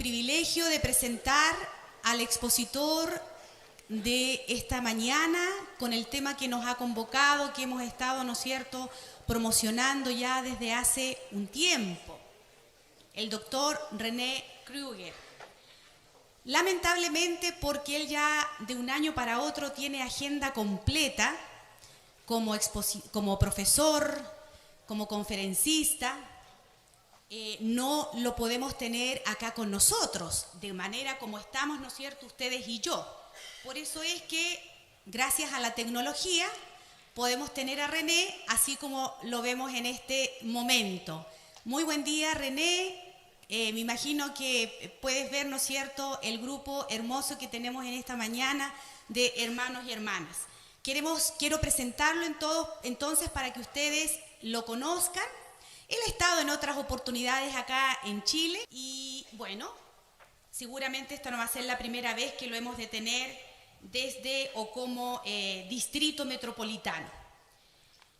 privilegio de presentar al expositor de esta mañana con el tema que nos ha convocado, que hemos estado, ¿no es cierto?, promocionando ya desde hace un tiempo, el doctor René Kruger. Lamentablemente, porque él ya de un año para otro tiene agenda completa como profesor, como conferencista, no lo podemos tener acá con nosotros, de manera como estamos, ¿no es cierto?, ustedes y yo. Por eso es que, gracias a la tecnología, podemos tener a René así como lo vemos en este momento. Muy buen día, René. Me imagino que puedes ver, ¿no es cierto?, el grupo hermoso que tenemos en esta mañana de hermanos y hermanas. Quiero presentarlo entonces para que ustedes lo conozcan. Él ha estado en otras oportunidades acá en Chile y, bueno, seguramente esta no va a ser la primera vez que lo hemos de tener desde o como distrito metropolitano.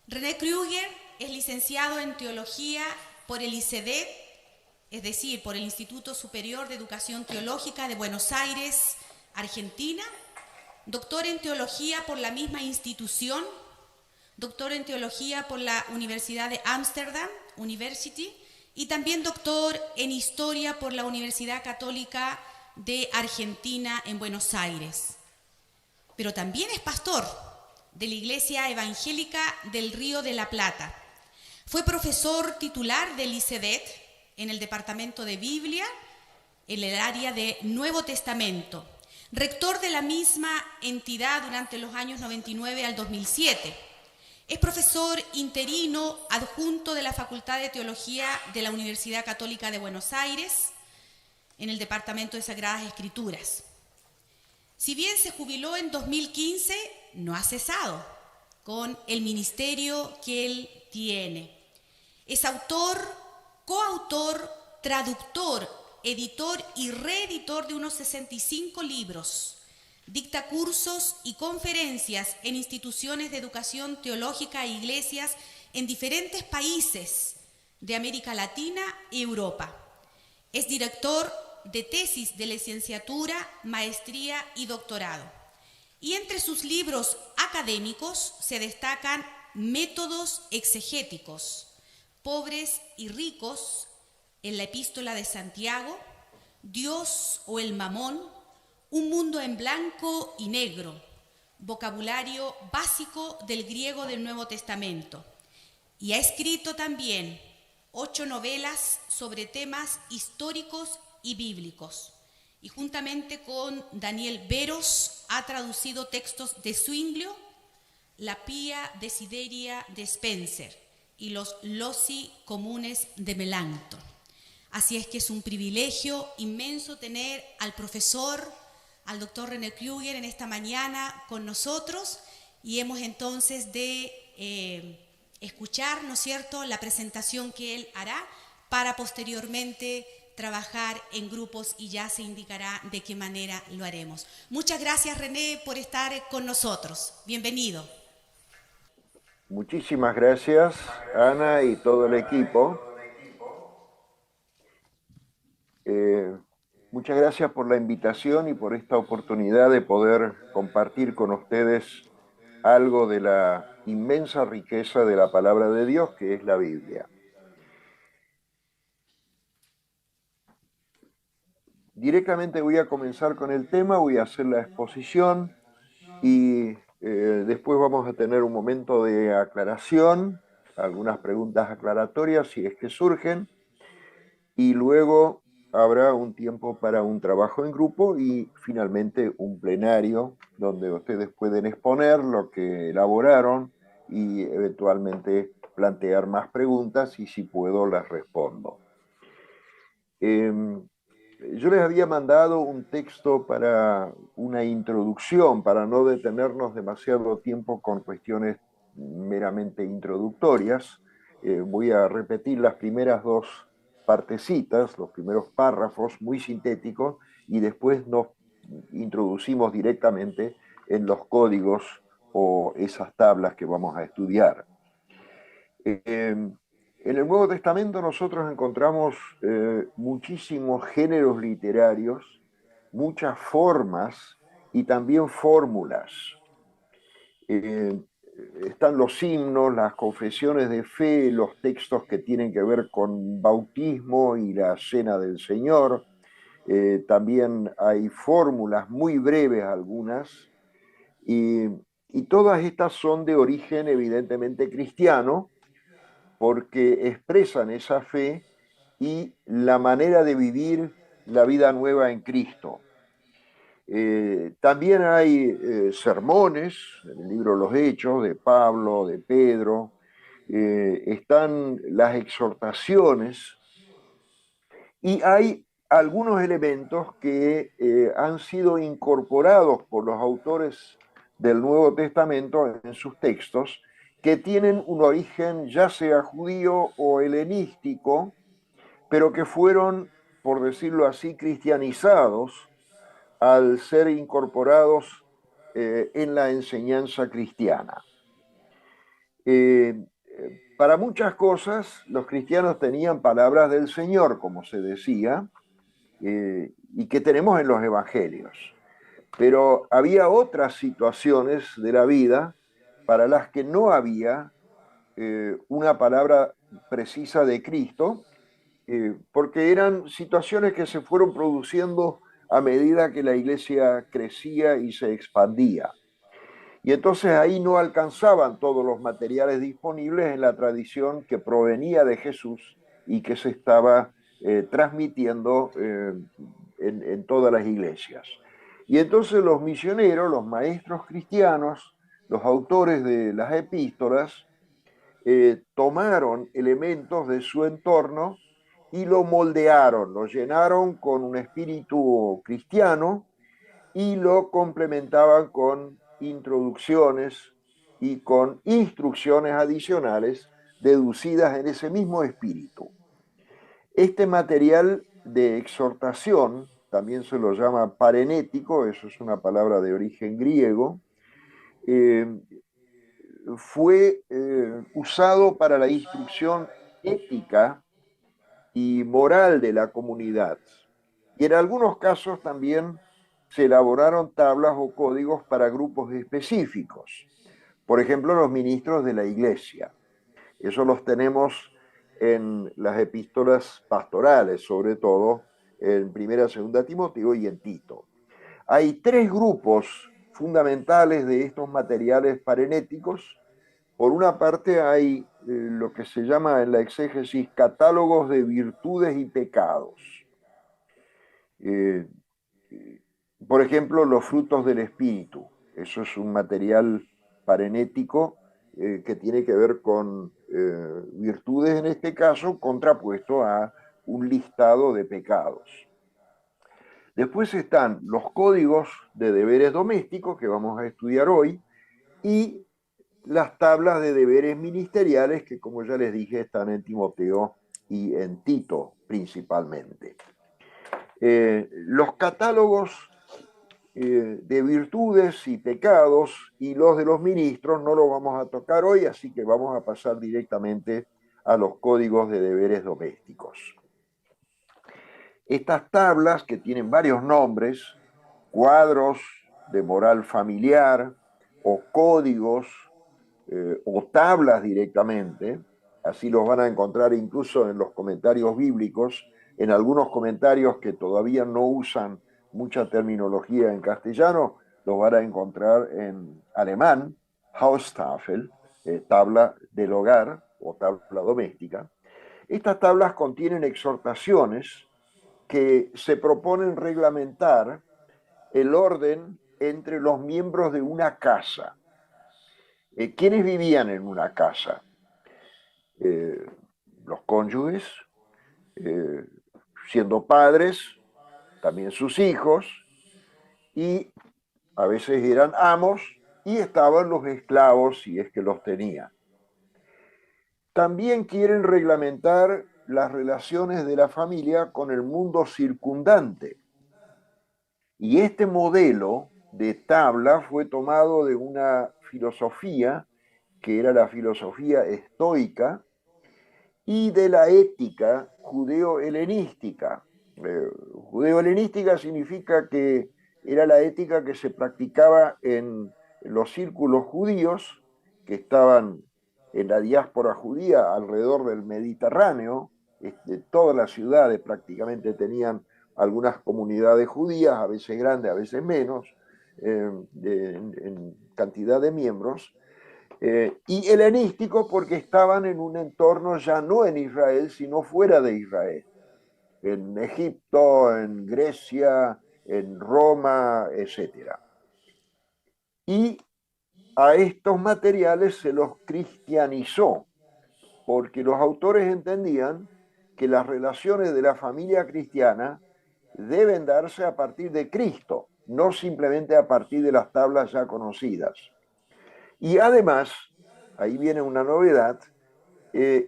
René Kruger es licenciado en Teología por el ICEDET, es decir, por el Instituto Superior de Educación Teológica de Buenos Aires, Argentina, doctor en Teología por la misma institución, doctor en Teología por la Universidad de Ámsterdam University y también doctor en Historia por la Universidad Católica de Argentina en Buenos Aires. Pero también es pastor de la Iglesia Evangélica del Río de la Plata. Fue profesor titular del ICEDET en el Departamento de Biblia, en el área de Nuevo Testamento, rector de la misma entidad durante los años 99 al 2007. Es profesor interino adjunto de la Facultad de Teología de la Universidad Católica de Buenos Aires, en el Departamento de Sagradas Escrituras. Si bien se jubiló en 2015, no ha cesado con el ministerio que él tiene. Es autor, coautor, traductor, editor y reeditor de unos 65 libros. Dicta cursos y conferencias en instituciones de educación teológica e iglesias en diferentes países de América Latina y Europa. Es director de tesis de licenciatura, maestría y doctorado. Y entre sus libros académicos se destacan Métodos exegéticos, Pobres y ricos, en la Epístola de Santiago, Dios o el Mamón, Un mundo en blanco y negro, vocabulario básico del griego del Nuevo Testamento. Y ha escrito también 8 novelas sobre temas históricos y bíblicos. Y juntamente con Daniel Veros ha traducido textos de Zwinglio, La Pía Desideria de Spencer y los Loci comunes de Melanchthon. Así es que es un privilegio inmenso tener al profesor, al doctor René Kruger en esta mañana con nosotros y hemos entonces de escuchar, ¿no es cierto?, la presentación que él hará para posteriormente trabajar en grupos y ya se indicará de qué manera lo haremos. Muchas gracias, René, por estar con nosotros. Bienvenido. Muchísimas gracias, Ana y todo el equipo. Muchas gracias por la invitación y por esta oportunidad de poder compartir con ustedes algo de la inmensa riqueza de la palabra de Dios, que es la Biblia. Directamente voy a comenzar con el tema, voy a hacer la exposición y después vamos a tener un momento de aclaración, algunas preguntas aclaratorias si es que surgen, y luego habrá un tiempo para un trabajo en grupo y finalmente un plenario donde ustedes pueden exponer lo que elaboraron y eventualmente plantear más preguntas y si puedo las respondo. Yo les había mandado un texto para una introducción, para no detenernos demasiado tiempo con cuestiones meramente introductorias. Voy a repetir las primeras dos partecitas, los primeros párrafos muy sintéticos, y después nos introducimos directamente en los códigos o esas tablas que vamos a estudiar. En el Nuevo Testamento nosotros encontramos muchísimos géneros literarios, muchas formas y también fórmulas. Eh, Están los himnos, las confesiones de fe, los textos que tienen que ver con bautismo y la cena del Señor. También hay fórmulas muy breves algunas, y, y todas estas son de origen evidentemente cristiano, porque expresan esa fe y la manera de vivir la vida nueva en Cristo. También hay sermones en el libro de los Hechos de Pablo, de Pedro, están las exhortaciones y hay algunos elementos que han sido incorporados por los autores del Nuevo Testamento en sus textos, que tienen un origen ya sea judío o helenístico, pero que fueron, por decirlo así, cristianizados al ser incorporados en la enseñanza cristiana. Para muchas cosas, los cristianos tenían palabras del Señor, como se decía, y que tenemos en los evangelios. Pero había otras situaciones de la vida para las que no había una palabra precisa de Cristo, porque eran situaciones que se fueron produciendo a medida que la iglesia crecía y se expandía. Y entonces ahí no alcanzaban todos los materiales disponibles en la tradición que provenía de Jesús y que se estaba transmitiendo en todas las iglesias. Y entonces los misioneros, los maestros cristianos, los autores de las epístolas, tomaron elementos de su entorno y lo moldearon, lo llenaron con un espíritu cristiano y lo complementaban con introducciones y con instrucciones adicionales deducidas en ese mismo espíritu. Este material de exhortación, también se lo llama parenético, eso es una palabra de origen griego, eh, fue usado para la instrucción ética y moral de la comunidad. Y en algunos casos también se elaboraron tablas o códigos para grupos específicos. Por ejemplo, los ministros de la iglesia. Eso los tenemos en las epístolas pastorales, sobre todo en Primera, Segunda Timoteo y en Tito. Hay tres grupos fundamentales de estos materiales parenéticos. Por una parte hay lo que se llama en la exégesis catálogos de virtudes y pecados. Eh, por ejemplo, los frutos del espíritu. Eso es un material parenético que tiene que ver con virtudes, en este caso, contrapuesto a un listado de pecados. Después están los códigos de deberes domésticos que vamos a estudiar hoy y las tablas de deberes ministeriales que, como ya les dije, están en Timoteo y en Tito principalmente. Los catálogos de virtudes y pecados y los de los ministros no los vamos a tocar hoy, así que vamos a pasar directamente a los códigos de deberes domésticos. Estas tablas, que tienen varios nombres, cuadros de moral familiar o códigos o tablas directamente, así los van a encontrar incluso en los comentarios bíblicos, en algunos comentarios que todavía no usan mucha terminología en castellano, los van a encontrar en alemán, Haustafel, tabla del hogar o tabla doméstica. Estas tablas contienen exhortaciones que se proponen reglamentar el orden entre los miembros de una casa. ¿Quiénes vivían en una casa? Los cónyuges, eh, siendo padres, también sus hijos, y a veces eran amos, y estaban los esclavos si es que los tenía. También quieren reglamentar las relaciones de la familia con el mundo circundante. Y este modelo de tabla fue tomado de una filosofía que era la filosofía estoica, y de la ética judeo-helenística. Judeo-helenística significa que era la ética que se practicaba en los círculos judíos que estaban en la diáspora judía alrededor del Mediterráneo. Todas las ciudades prácticamente tenían algunas comunidades judías, a veces grandes, a veces menos, en cantidad de miembros, y helenístico porque estaban en un entorno ya no en Israel, sino fuera de Israel, en Egipto, en Grecia, en Roma, etc. Y a estos materiales se los cristianizó, porque los autores entendían que las relaciones de la familia cristiana deben darse a partir de Cristo, no simplemente a partir de las tablas ya conocidas. Y además, ahí viene una novedad,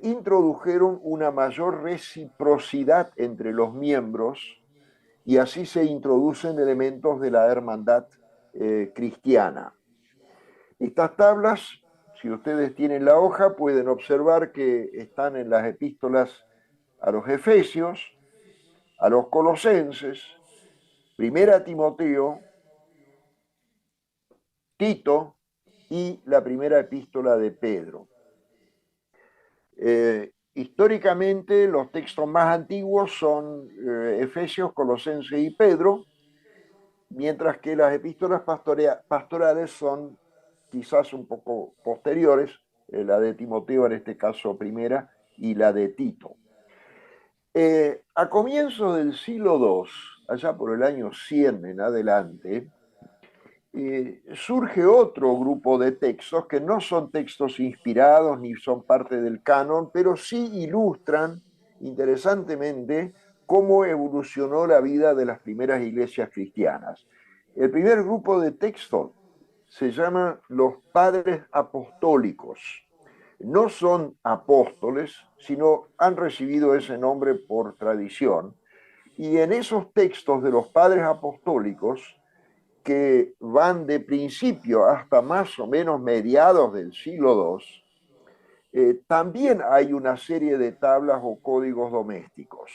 introdujeron una mayor reciprocidad entre los miembros y así se introducen elementos de la hermandad cristiana. Estas tablas, si ustedes tienen la hoja, pueden observar que están en las epístolas a los Efesios, a los Colosenses, Primera Timoteo, Tito y la primera epístola de Pedro. Históricamente los textos más antiguos son Efesios, Colosenses y Pedro, mientras que las epístolas pastorales son quizás un poco posteriores, la de Timoteo en este caso primera y la de Tito. A comienzos del siglo II, allá por el año 100 en adelante, surge otro grupo de textos que no son textos inspirados ni son parte del canon, pero sí ilustran interesantemente cómo evolucionó la vida de las primeras iglesias cristianas. El primer grupo de textos se llama los padres apostólicos. No son apóstoles, sino han recibido ese nombre por tradición. Y en esos textos de los padres apostólicos, que van de principio hasta más o menos mediados del siglo II, también hay una serie de tablas o códigos domésticos.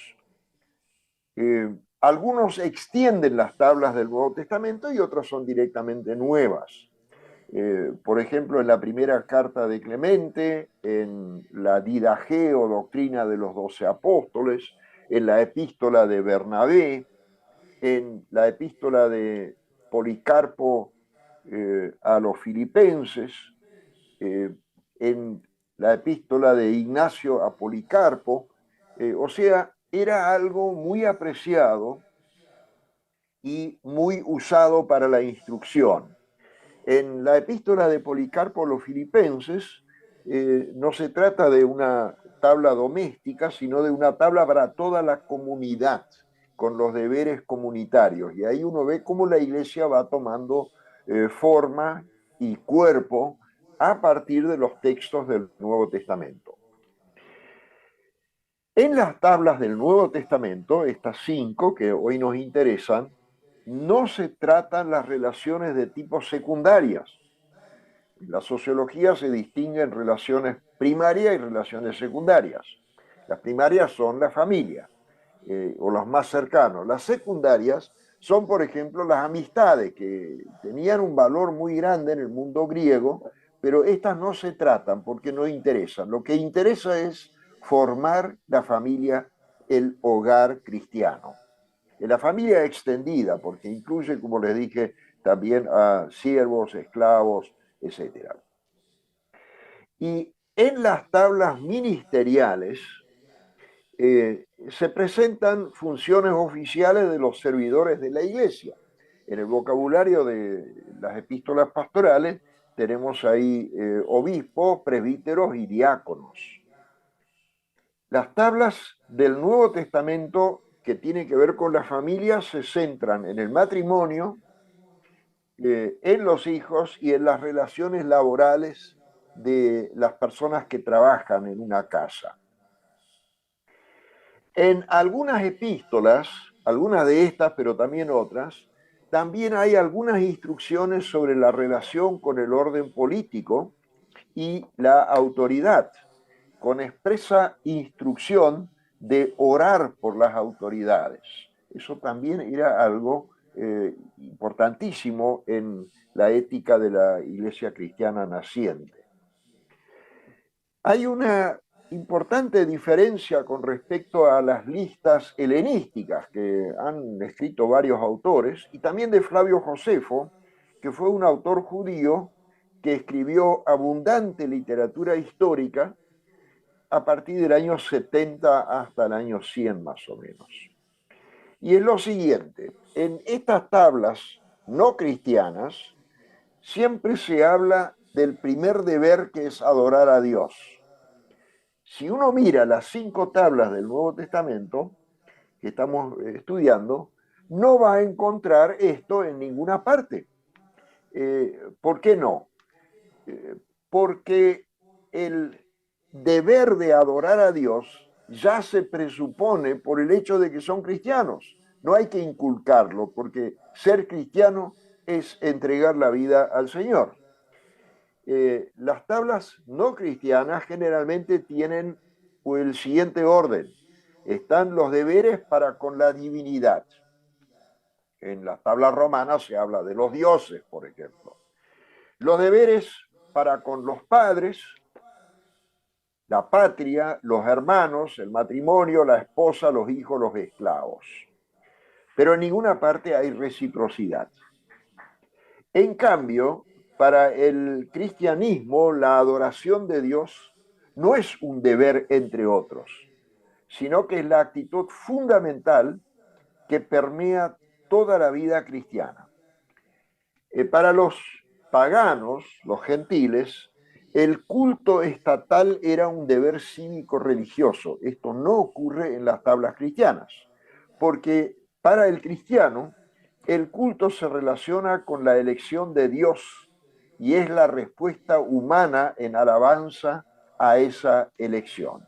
Algunos extienden las tablas del Nuevo Testamento y otras son directamente nuevas. Por ejemplo, en la primera carta de Clemente, en la Didaché o Doctrina de los 12 Apóstoles, en la epístola de Bernabé, en la epístola de Policarpo a los filipenses, en la epístola de Ignacio a Policarpo, o sea, era algo muy apreciado y muy usado para la instrucción. En la epístola de Policarpo a los filipenses, no se trata de una tabla doméstica, sino de una tabla para toda la comunidad, con los deberes comunitarios. Y ahí uno ve cómo la iglesia va tomando forma y cuerpo a partir de los textos del Nuevo Testamento. En las tablas del Nuevo Testamento, estas 5 que hoy nos interesan, no se tratan las relaciones de tipo secundarias. La sociología se distingue en relaciones primarias y relaciones secundarias. Las primarias son la familia, o los más cercanos. Las secundarias son, por ejemplo, las amistades, que tenían un valor muy grande en el mundo griego, pero estas no se tratan porque no interesan. Lo que interesa es formar la familia, el hogar cristiano. La familia extendida, porque incluye, como les dije, también a siervos, esclavos, etc. Y en las tablas ministeriales se presentan funciones oficiales de los servidores de la iglesia. En el vocabulario de las epístolas pastorales tenemos ahí obispos, presbíteros y diáconos. Las tablas del Nuevo Testamento que tienen que ver con la familia se centran en el matrimonio, en los hijos y en las relaciones laborales de las personas que trabajan en una casa. En algunas epístolas, algunas de estas, pero también otras, también hay algunas instrucciones sobre la relación con el orden político y la autoridad. con expresa instrucción de orar por las autoridades. Eso también era algo importantísimo en la ética de la Iglesia cristiana naciente. Hay una importante diferencia con respecto a las listas helenísticas que han escrito varios autores, y también de Flavio Josefo, que fue un autor judío que escribió abundante literatura histórica a partir del año 70 hasta el año 100 más o menos. Y es lo siguiente, en estas tablas no cristianas siempre se habla del primer deber, que es adorar a Dios. Si uno mira las 5 tablas del Nuevo Testamento que estamos estudiando, no va a encontrar esto en ninguna parte. ¿Por qué no? Porque el deber de adorar a Dios ya se presupone por el hecho de que son cristianos. No hay que inculcarlo, porque ser cristiano es entregar la vida al Señor. Las tablas no cristianas generalmente tienen el siguiente orden. Están los deberes para con la divinidad. En las tablas romanas se habla de los dioses, por ejemplo. Los deberes para con los padres, la patria, los hermanos, el matrimonio, la esposa, los hijos, los esclavos. Pero en ninguna parte hay reciprocidad. En cambio, para el cristianismo, la adoración de Dios no es un deber entre otros, sino que es la actitud fundamental que permea toda la vida cristiana. Para los paganos, los gentiles, el culto estatal era un deber cívico-religioso. Esto no ocurre en las tablas cristianas, porque para el cristiano el culto se relaciona con la elección de Dios y es la respuesta humana en alabanza a esa elección.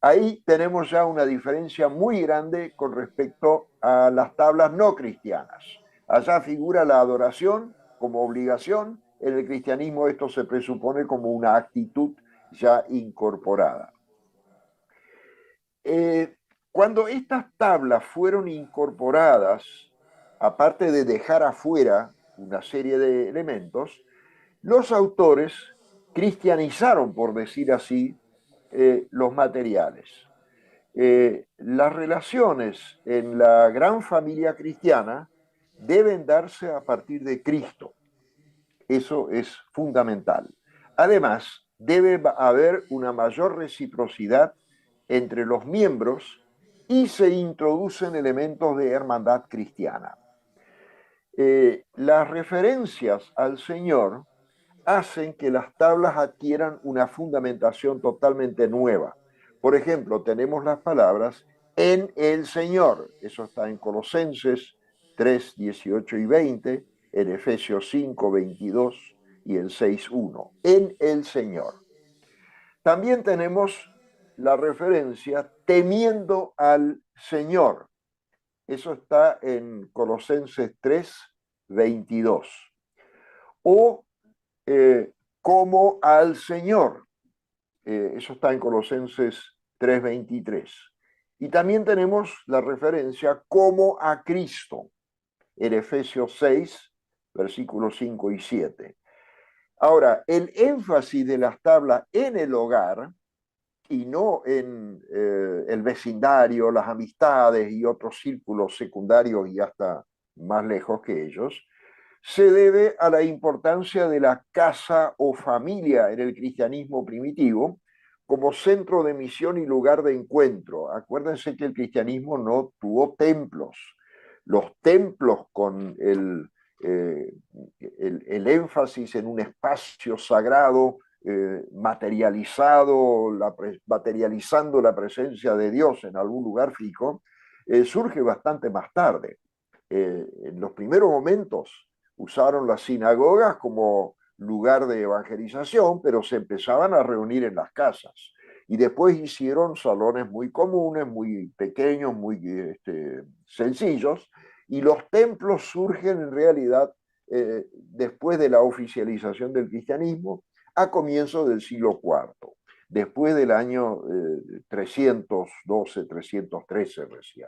Ahí tenemos ya una diferencia muy grande con respecto a las tablas no cristianas. Allá figura la adoración como obligación, en el cristianismo esto se presupone como una actitud ya incorporada. Cuando estas tablas fueron incorporadas, aparte de dejar afuera una serie de elementos, los autores cristianizaron, por decir así, los materiales. Las relaciones en la gran familia cristiana deben darse a partir de Cristo. Eso es fundamental. Además, debe haber una mayor reciprocidad entre los miembros y se introducen elementos de hermandad cristiana. Las referencias al Señor hacen que las tablas adquieran una fundamentación totalmente nueva. Por ejemplo, tenemos las palabras en el Señor. Eso está en Colosenses 3, 18 y 20, en Efesios 5, 22 y el 6, 1. En el Señor. También tenemos la referencia temiendo al Señor. Eso está en Colosenses 3, 22. O como al Señor. Eso está en Colosenses 3:23. Y también tenemos la referencia como a Cristo, en Efesios 6, versículos 5 y 7. Ahora, el énfasis de las tablas en el hogar y no en el vecindario, las amistades y otros círculos secundarios y hasta más lejos que ellos, se debe a la importancia de la casa o familia en el cristianismo primitivo como centro de misión y lugar de encuentro. Acuérdense que el cristianismo no tuvo templos. Los templos con el énfasis en un espacio sagrado, materializando la presencia de Dios en algún lugar fijo, surge bastante más tarde. En los primeros momentos usaron las sinagogas como lugar de evangelización, pero se empezaban a reunir en las casas. Y después hicieron salones muy comunes, muy pequeños, muy sencillos, y los templos surgen en realidad después de la oficialización del cristianismo a comienzos del siglo IV. después del año 312, 313 recién.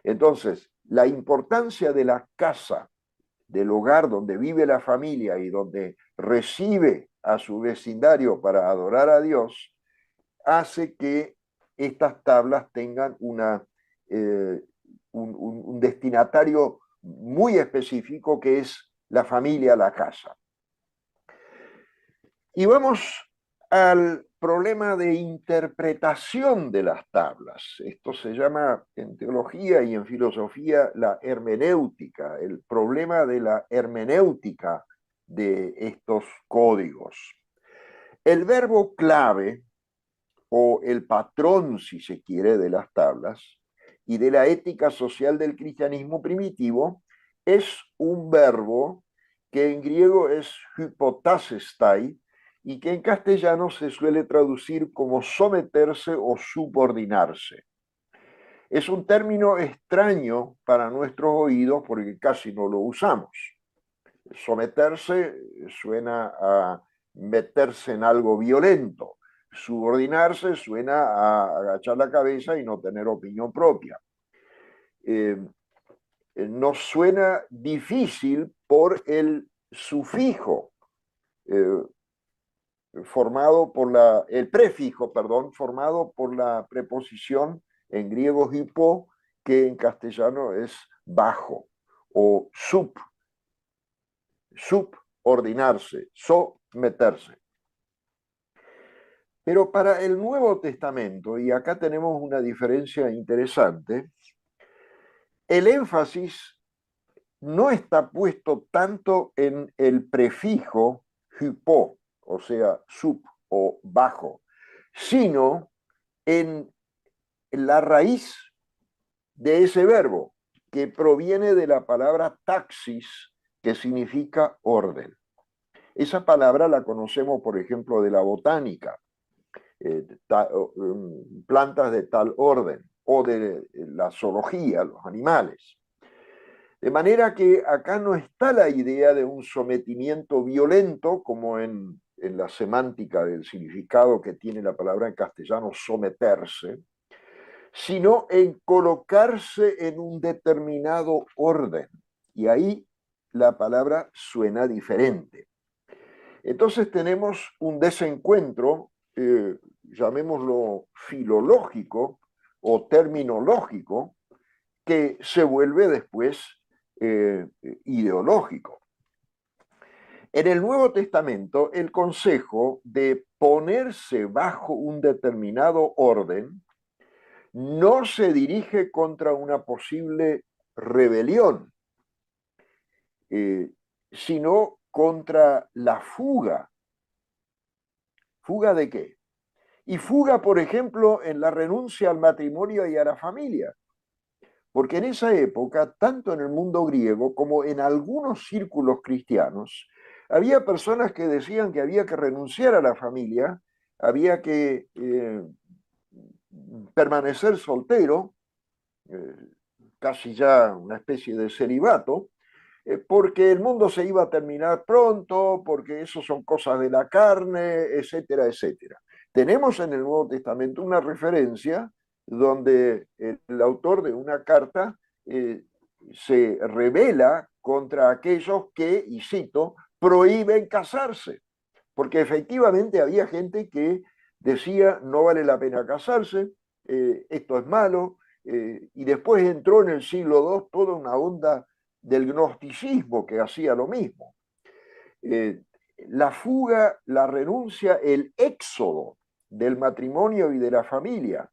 Entonces, la importancia de la casa, del hogar donde vive la familia y donde recibe a su vecindario para adorar a Dios, hace que estas tablas tengan un destinatario muy específico que es la familia, la casa. Y vamos al problema de interpretación de las tablas. Esto se llama en teología y en filosofía la hermenéutica, el problema de la hermenéutica de estos códigos. El verbo clave, o el patrón, si se quiere, de las tablas y de la ética social del cristianismo primitivo, es un verbo que en griego es hypotasestai y que en castellano se suele traducir como someterse o subordinarse. Es un término extraño para nuestros oídos porque casi no lo usamos. Someterse suena a meterse en algo violento. Subordinarse suena a agachar la cabeza y no tener opinión propia. Nos suena difícil por el sufijo el prefijo, perdón, formado por la preposición en griego hipo, que en castellano es bajo, o subordinarse, someterse. Pero para el Nuevo Testamento, y acá tenemos una diferencia interesante, el énfasis no está puesto tanto en el prefijo hypo, o sea, sub o bajo, sino en la raíz de ese verbo, que proviene de la palabra taxis, que significa orden. Esa palabra la conocemos, por ejemplo, de la botánica, plantas de tal orden, o de la zoología, los animales. De manera que acá no está la idea de un sometimiento violento, como en la semántica del significado que tiene la palabra en castellano someterse, sino en colocarse en un determinado orden. Y ahí la palabra suena diferente. Entonces tenemos un desencuentro, llamémoslo filológico o terminológico, que se vuelve después ideológico. En el Nuevo Testamento, el consejo de ponerse bajo un determinado orden no se dirige contra una posible rebelión, sino contra la fuga. ¿Fuga de qué? Y fuga, por ejemplo, en la renuncia al matrimonio y a la familia. Porque en esa época, tanto en el mundo griego como en algunos círculos cristianos, había personas que decían que había que renunciar a la familia, había que permanecer soltero, casi ya una especie de celibato, porque el mundo se iba a terminar pronto, porque eso son cosas de la carne, etcétera, etcétera. Tenemos en el Nuevo Testamento una referencia donde el autor de una carta se revela contra aquellos que, y cito, prohíben casarse, porque efectivamente había gente que decía no vale la pena casarse, esto es malo, y después entró en el siglo II toda una onda del gnosticismo que hacía lo mismo. La fuga, la renuncia, el éxodo del matrimonio y de la familia,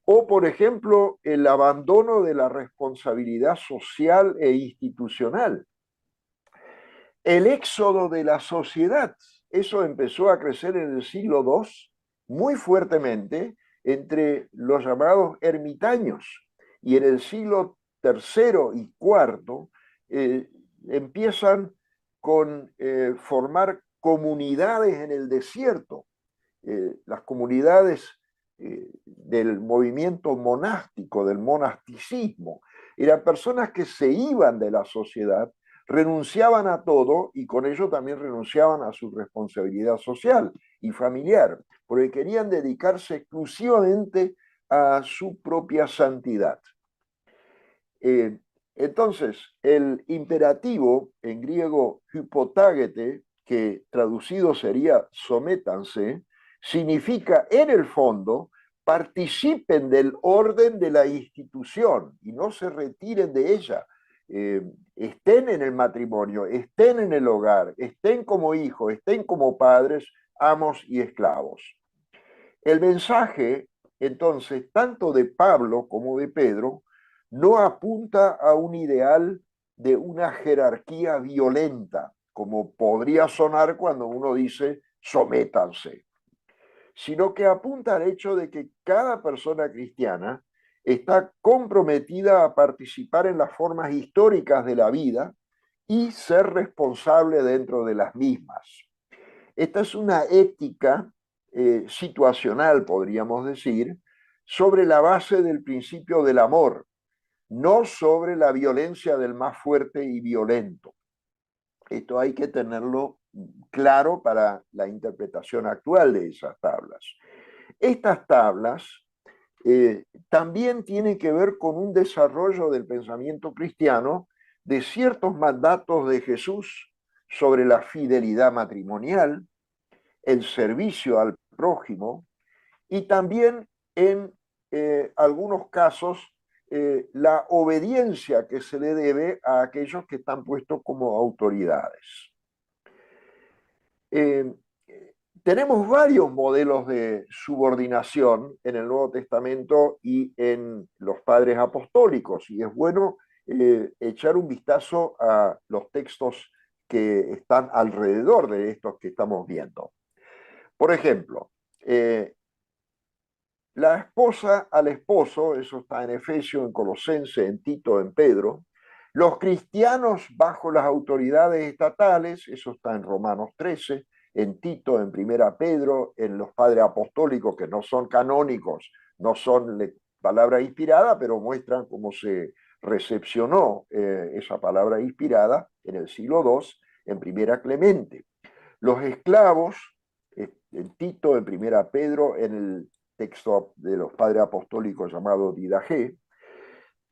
o por ejemplo el abandono de la responsabilidad social e institucional. El éxodo de la sociedad, eso empezó a crecer en el siglo II muy fuertemente entre los llamados ermitaños, y en el siglo III y IV empiezan con formar comunidades en el desierto, las comunidades del movimiento monástico, del monasticismo, eran personas que se iban de la sociedad renunciaban a todo y con ello también renunciaban a su responsabilidad social y familiar, porque querían dedicarse exclusivamente a su propia santidad. Eh, entonces, el imperativo en griego hypotágete, que traducido sería sométanse, significa en el fondo participen del orden de la institución y no se retiren de ella. Estén en el matrimonio, estén en el hogar, estén como hijos, estén como padres, amos y esclavos. El mensaje, entonces, tanto de Pablo como de Pedro, no apunta a un ideal de una jerarquía violenta, como podría sonar cuando uno dice sométanse, sino que apunta al hecho de que cada persona cristiana está comprometida a participar en las formas históricas de la vida y ser responsable dentro de las mismas. Esta es una ética situacional, podríamos decir, sobre la base del principio del amor, no sobre la violencia del más fuerte y violento. Esto hay que tenerlo claro para la interpretación actual de esas tablas. Estas tablas también tienen que ver con un desarrollo del pensamiento cristiano de ciertos mandatos de Jesús sobre la fidelidad matrimonial, el servicio al prójimo y también en algunos casos la obediencia que se le debe a aquellos que están puestos como autoridades. Eh, Tenemos varios modelos de subordinación en el Nuevo Testamento y en los padres apostólicos, y es bueno echar un vistazo a los textos que están alrededor de estos que estamos viendo. Por ejemplo, la esposa al esposo, eso está en Efesios, en Colosenses, en Tito, en Pedro. Los cristianos bajo las autoridades estatales, eso está en Romanos 13, en Tito, en Primera Pedro, en los padres apostólicos que no son canónicos, no son palabra inspirada, pero muestran cómo se recepcionó esa palabra inspirada en el siglo II, en Primera Clemente. Los esclavos, en Tito, en Primera Pedro, en el texto de los padres apostólicos llamado Didache,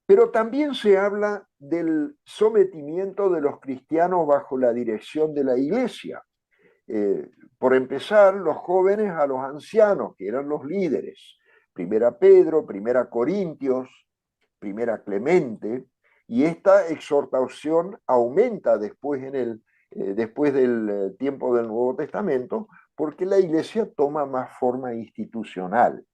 pero también se habla del sometimiento de los cristianos bajo la dirección de la iglesia. Por empezar, los jóvenes a los ancianos, que eran los líderes. Primera Pedro, Primera Corintios, Primera Clemente, y esta exhortación aumenta después, después del tiempo del Nuevo Testamento, porque la iglesia toma más forma institucional.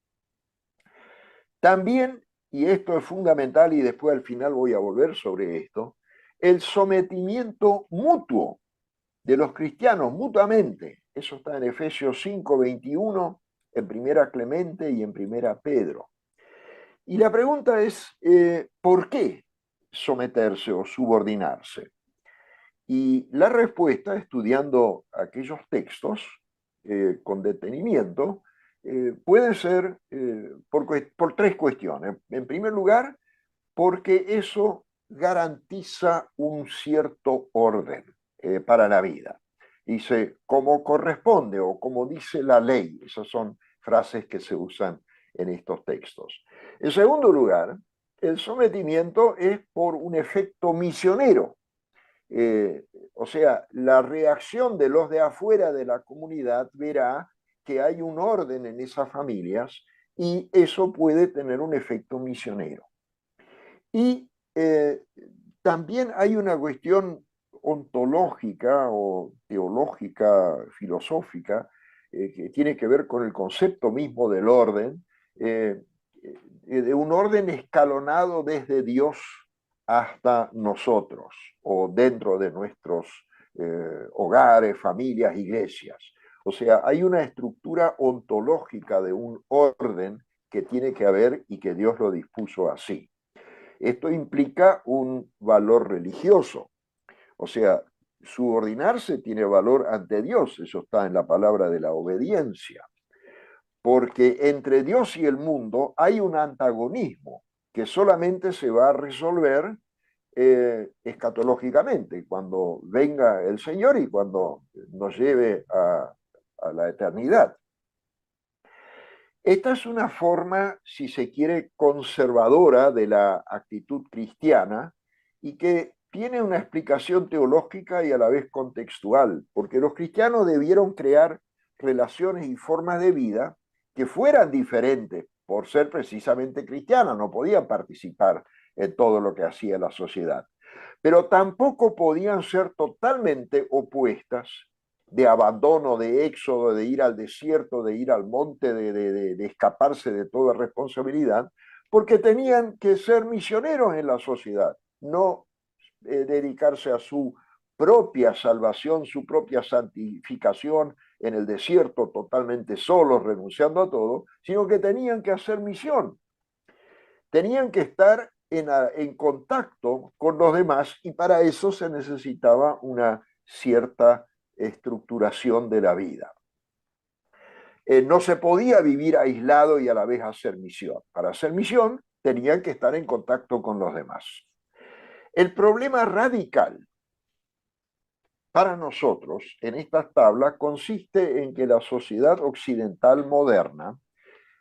También, y esto es fundamental y después al final voy a volver sobre esto, el sometimiento mutuo de los cristianos mutuamente. Eso está en Efesios 5:21, en Primera Clemente y en Primera Pedro. Y la pregunta es, ¿por qué someterse o subordinarse? Y la respuesta, estudiando aquellos textos con detenimiento, puede ser por tres cuestiones. En primer lugar, porque eso garantiza un cierto orden para la vida. Dice, como corresponde o como dice la ley. Esas son frases que se usan en estos textos. En segundo lugar, el sometimiento es por un efecto misionero. Eh, o sea, la reacción de los de afuera de la comunidad verá que hay un orden en esas familias y eso puede tener un efecto misionero. Y también hay una cuestión ontológica o teológica, filosófica, que tiene que ver con el concepto mismo del orden, de un orden escalonado desde Dios hasta nosotros o dentro de nuestros hogares, familias, iglesias. O sea, hay una estructura ontológica de un orden que tiene que haber y que Dios lo dispuso así. Esto implica un valor religioso, o sea, subordinarse tiene valor ante Dios, eso está en la palabra de la obediencia, porque entre Dios y el mundo hay un antagonismo que solamente se va a resolver escatológicamente, cuando venga el Señor y cuando nos lleve a la eternidad. Esta es una forma, si se quiere, conservadora de la actitud cristiana y que tiene una explicación teológica y a la vez contextual, porque los cristianos debieron crear relaciones y formas de vida que fueran diferentes por ser precisamente cristianas, no podían participar en todo lo que hacía la sociedad, pero tampoco podían ser totalmente opuestas de abandono, de éxodo, de ir al desierto, de ir al monte, de escaparse de toda responsabilidad, porque tenían que ser misioneros en la sociedad, no dedicarse a su propia salvación, su propia santificación en el desierto totalmente solos, renunciando a todo, sino que tenían que hacer misión, tenían que estar en contacto con los demás y para eso se necesitaba una cierta estructuración de la vida. No se podía vivir aislado y a la vez hacer misión. Para hacer misión tenían que estar en contacto con los demás. El problema radical para nosotros en estas tablas consiste en que la sociedad occidental moderna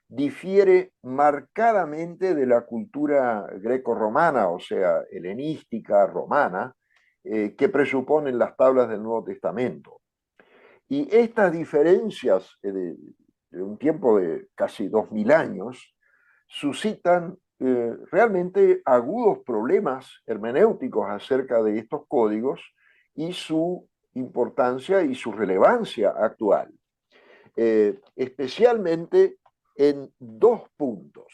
difiere marcadamente de la cultura greco-romana, o sea, helenística, romana, que presuponen las tablas del Nuevo Testamento. Y estas diferencias de un tiempo de casi 2000 años suscitan realmente agudos problemas hermenéuticos acerca de estos códigos y su importancia y su relevancia actual, especialmente en dos puntos.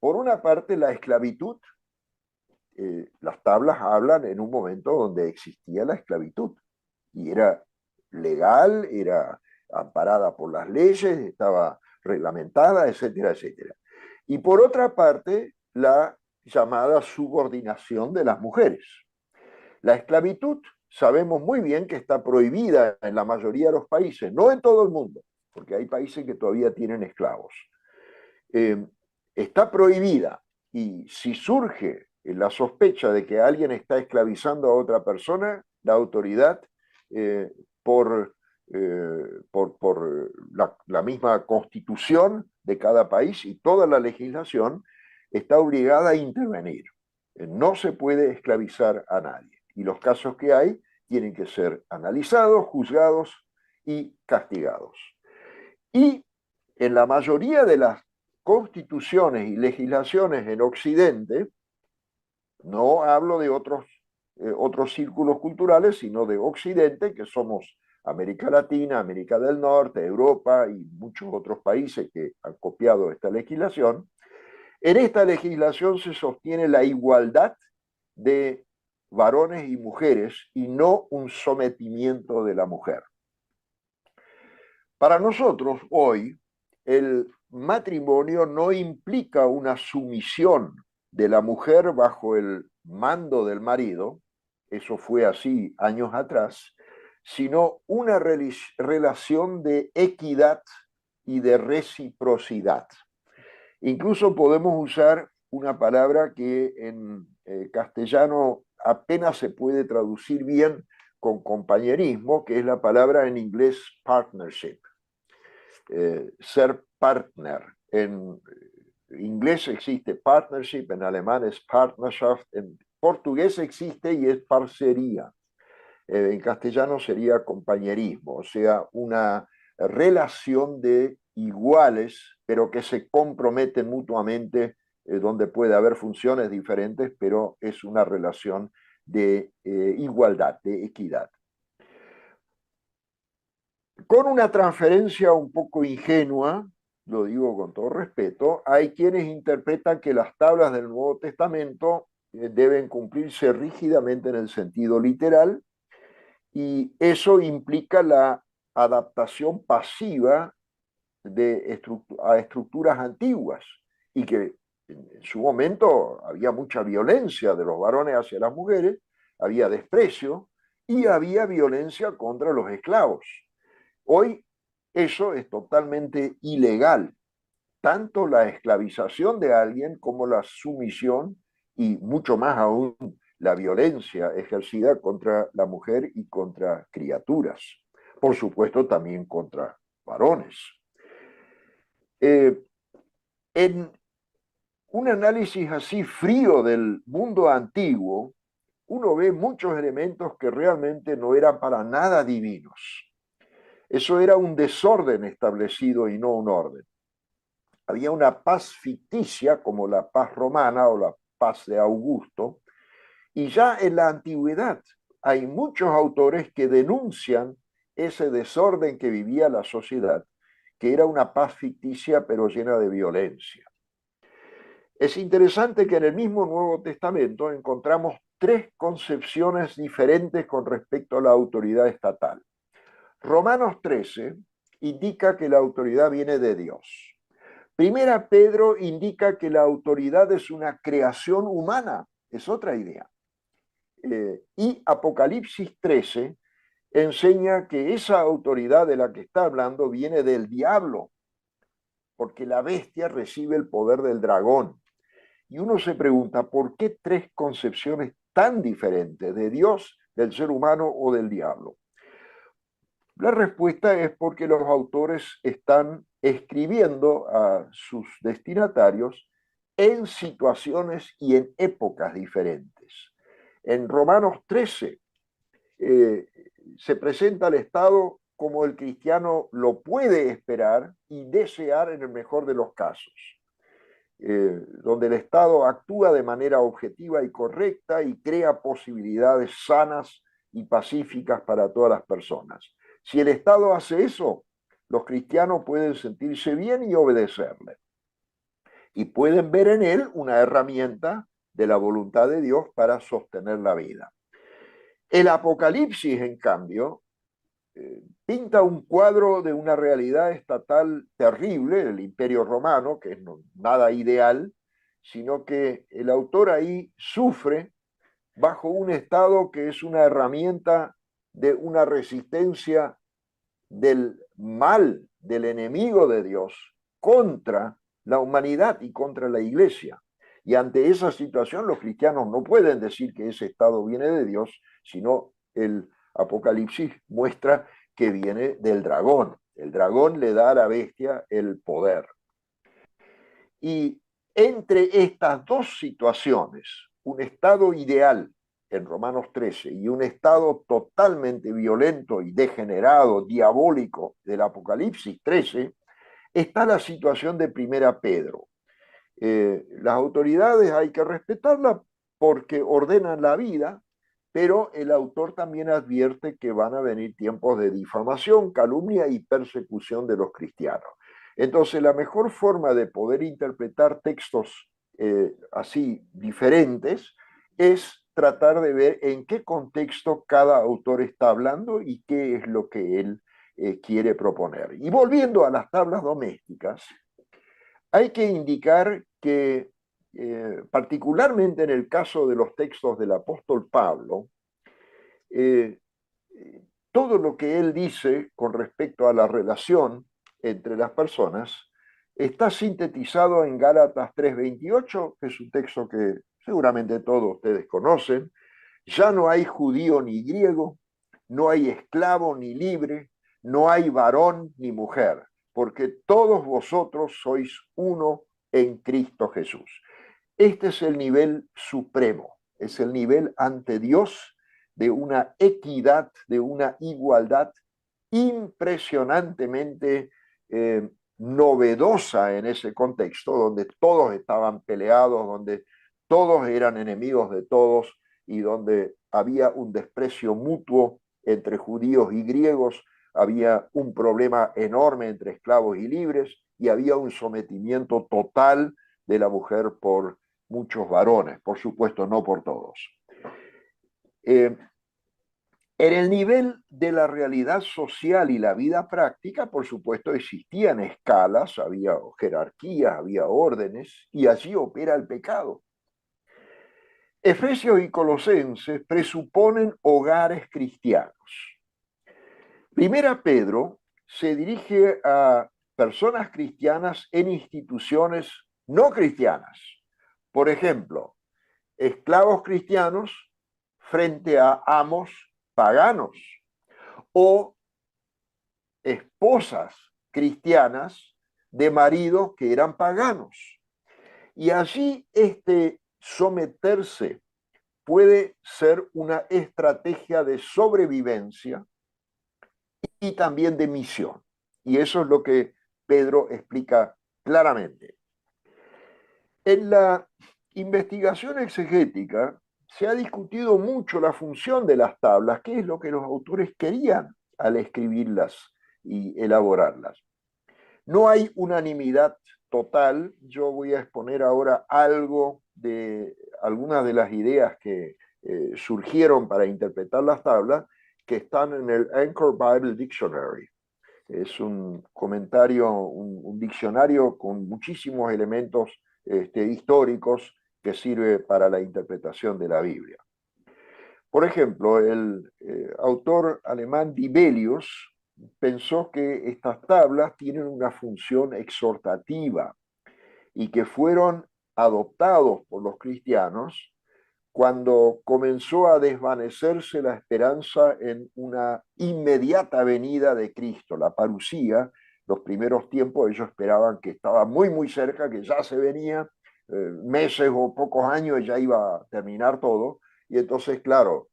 Por una parte, la esclavitud. Las tablas hablan en un momento donde existía la esclavitud y era legal, era amparada por las leyes, estaba reglamentada, etcétera, etcétera. Y por otra parte, la llamada subordinación de las mujeres. La esclavitud sabemos muy bien que está prohibida en la mayoría de los países, no en todo el mundo, porque hay países que todavía tienen esclavos. Está prohibida y si surge la sospecha de que alguien está esclavizando a otra persona, la autoridad, eh, por la misma constitución de cada país y toda la legislación, está obligada a intervenir. No se puede esclavizar a nadie. Y los casos que hay tienen que ser analizados, juzgados y castigados. Y en la mayoría de las constituciones y legislaciones en Occidente, no hablo de otros círculos culturales, sino de Occidente, que somos América Latina, América del Norte, Europa y muchos otros países que han copiado esta legislación. En esta legislación se sostiene la igualdad de varones y mujeres y no un sometimiento de la mujer. Para nosotros hoy, el matrimonio no implica una sumisión de la mujer bajo el mando del marido, eso fue así años atrás, sino una relación de equidad y de reciprocidad. Incluso podemos usar una palabra que en castellano apenas se puede traducir bien con compañerismo, que es la palabra en inglés partnership. Ser partner. En inglés existe partnership, en alemán es Partnerschaft, en portugués existe y es parcería. En castellano sería compañerismo, o sea, una relación de iguales, pero que se comprometen mutuamente, donde puede haber funciones diferentes, pero es una relación de igualdad, de equidad. Con una transferencia un poco ingenua, lo digo con todo respeto, hay quienes interpretan que las tablas del Nuevo Testamento deben cumplirse rígidamente en el sentido literal, y eso implica la adaptación pasiva a estructuras antiguas, y que en su momento había mucha violencia de los varones hacia las mujeres, había desprecio y había violencia contra los esclavos. Hoy eso es totalmente ilegal, tanto la esclavización de alguien como la sumisión y mucho más aún la violencia ejercida contra la mujer y contra criaturas. Por supuesto, también contra varones. En un análisis así frío del mundo antiguo, uno ve muchos elementos que realmente no eran para nada divinos. Eso era un desorden establecido y no un orden. Había una paz ficticia, como la paz romana o la paz de Augusto, y ya en la antigüedad hay muchos autores que denuncian ese desorden que vivía la sociedad, que era una paz ficticia pero llena de violencia. Es interesante que en el mismo Nuevo Testamento encontramos tres concepciones diferentes con respecto a la autoridad estatal. Romanos 13 indica que la autoridad viene de Dios. Primera Pedro indica que la autoridad es una creación humana, es otra idea. Y Apocalipsis 13 enseña que esa autoridad de la que está hablando viene del diablo, porque la bestia recibe el poder del dragón. Y uno se pregunta, ¿por qué tres concepciones tan diferentes de Dios, del ser humano o del diablo? La respuesta es porque los autores están escribiendo a sus destinatarios en situaciones y en épocas diferentes. En Romanos 13 se presenta al Estado como el cristiano lo puede esperar y desear en el mejor de los casos. Donde el Estado actúa de manera objetiva y correcta y crea posibilidades sanas y pacíficas para todas las personas. Si el Estado hace eso, los cristianos pueden sentirse bien y obedecerle. Y pueden ver en él una herramienta de la voluntad de Dios para sostener la vida. El Apocalipsis, en cambio, pinta un cuadro de una realidad estatal terrible, el Imperio Romano, que es nada ideal, sino que el autor ahí sufre bajo un Estado que es una herramienta de una resistencia del mal, del enemigo de Dios, contra la humanidad y contra la iglesia. Y ante esa situación los cristianos no pueden decir que ese Estado viene de Dios, sino el Apocalipsis muestra que viene del dragón. El dragón le da a la bestia el poder. Y entre estas dos situaciones, un estado ideal en Romanos 13 y un estado totalmente violento y degenerado, diabólico del Apocalipsis 13, está la situación de Primera Pedro. Las autoridades hay que respetarlas porque ordenan la vida, pero el autor también advierte que van a venir tiempos de difamación, calumnia y persecución de los cristianos. Entonces, la mejor forma de poder interpretar textos así diferentes es tratar de ver en qué contexto cada autor está hablando y qué es lo que él quiere proponer. Y volviendo a las tablas domésticas, hay que indicar que, particularmente en el caso de los textos del apóstol Pablo, eh, todo lo que él dice con respecto a la relación entre las personas está sintetizado en Gálatas 3:28, que es un texto que seguramente todos ustedes conocen. Ya no hay judío ni griego, no hay esclavo ni libre, no hay varón ni mujer, porque todos vosotros sois uno en Cristo Jesús. Este es el nivel supremo, es el nivel ante Dios de una equidad, de una igualdad impresionantemente novedosa en ese contexto, donde todos estaban peleados, donde todos eran enemigos de todos y donde había un desprecio mutuo entre judíos y griegos, había un problema enorme entre esclavos y libres y había un sometimiento total de la mujer por muchos varones, por supuesto no por todos. En el nivel de la realidad social y la vida práctica, por supuesto, existían escalas, había jerarquías, había órdenes, y allí opera el pecado. Efesios y Colosenses presuponen hogares cristianos. Primera Pedro se dirige a personas cristianas en instituciones no cristianas. Por ejemplo, esclavos cristianos frente a amos paganos o esposas cristianas de maridos que eran paganos. Y allí este someterse puede ser una estrategia de sobrevivencia y también de misión. Y eso es lo que Pedro explica claramente. En la investigación exegética se ha discutido mucho la función de las tablas, qué es lo que los autores querían al escribirlas y elaborarlas. No hay unanimidad total. Yo voy a exponer ahora algo de algunas de las ideas que surgieron para interpretar las tablas, que están en el Anchor Bible Dictionary. Es un comentario, un diccionario con muchísimos elementos históricos que sirve para la interpretación de la Biblia. Por ejemplo, el autor alemán Dibelius pensó que estas tablas tienen una función exhortativa y que fueron adoptados por los cristianos cuando comenzó a desvanecerse la esperanza en una inmediata venida de Cristo, la parusía. Los primeros tiempos ellos esperaban que estaba muy, muy cerca, que ya se venía, meses o pocos años ya iba a terminar todo, y entonces, claro,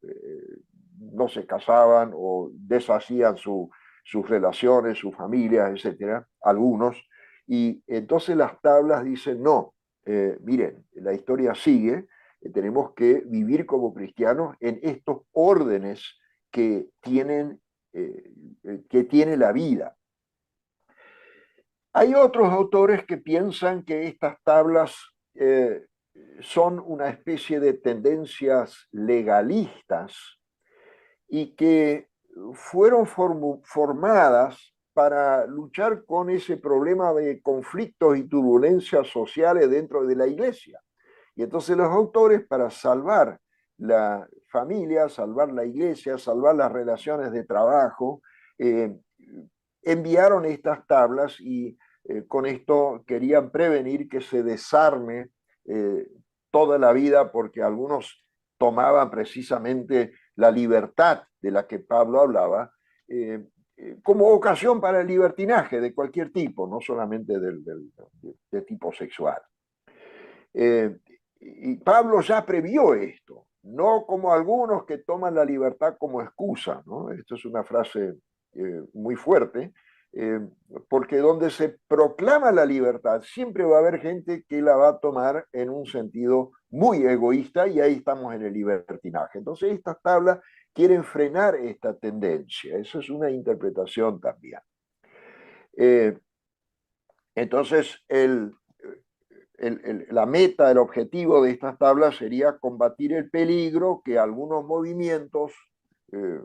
no se casaban o deshacían sus relaciones, sus familias, etcétera, algunos, y entonces las tablas dicen, no, miren, la historia sigue, tenemos que vivir como cristianos en estos órdenes que tiene la vida. Hay otros autores que piensan que estas tablas son una especie de tendencias legalistas y que fueron formadas para luchar con ese problema de conflictos y turbulencias sociales dentro de la iglesia. Y entonces los autores, para salvar la familia, salvar la iglesia, salvar las relaciones de trabajo, enviaron estas tablas y con esto querían prevenir que se desarme toda la vida, porque algunos tomaban precisamente la libertad de la que Pablo hablaba como ocasión para el libertinaje de cualquier tipo, no solamente de tipo sexual. Y Pablo ya previó esto, no como algunos que toman la libertad como excusa, ¿no? Esto es una frase muy fuerte, eh, porque donde se proclama la libertad siempre va a haber gente que la va a tomar en un sentido muy egoísta y ahí estamos en el libertinaje. Entonces estas tablas quieren frenar esta tendencia, eso es una interpretación también. Entonces la meta, el objetivo de estas tablas sería combatir el peligro que algunos movimientos eh,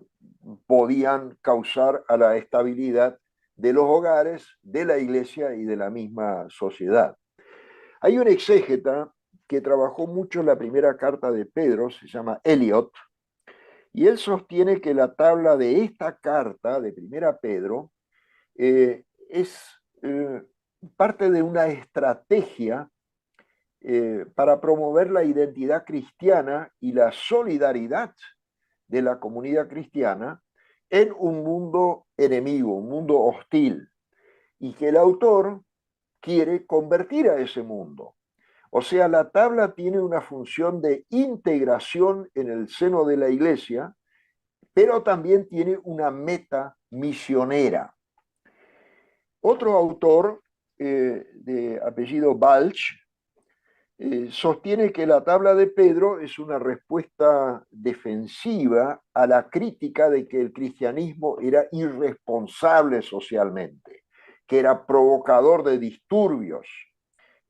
podían causar a la estabilidad de los hogares, de la iglesia y de la misma sociedad. Hay un exégeta que trabajó mucho en la primera carta de Pedro, se llama Eliot, y él sostiene que la tabla de esta carta de primera Pedro es parte de una estrategia para promover la identidad cristiana y la solidaridad de la comunidad cristiana en un mundo enemigo, un mundo hostil, y que el autor quiere convertir a ese mundo. O sea, la tabla tiene una función de integración en el seno de la iglesia, pero también tiene una meta misionera. Otro autor de apellido Balch sostiene que la tabla de Pedro es una respuesta defensiva a la crítica de que el cristianismo era irresponsable socialmente, que era provocador de disturbios,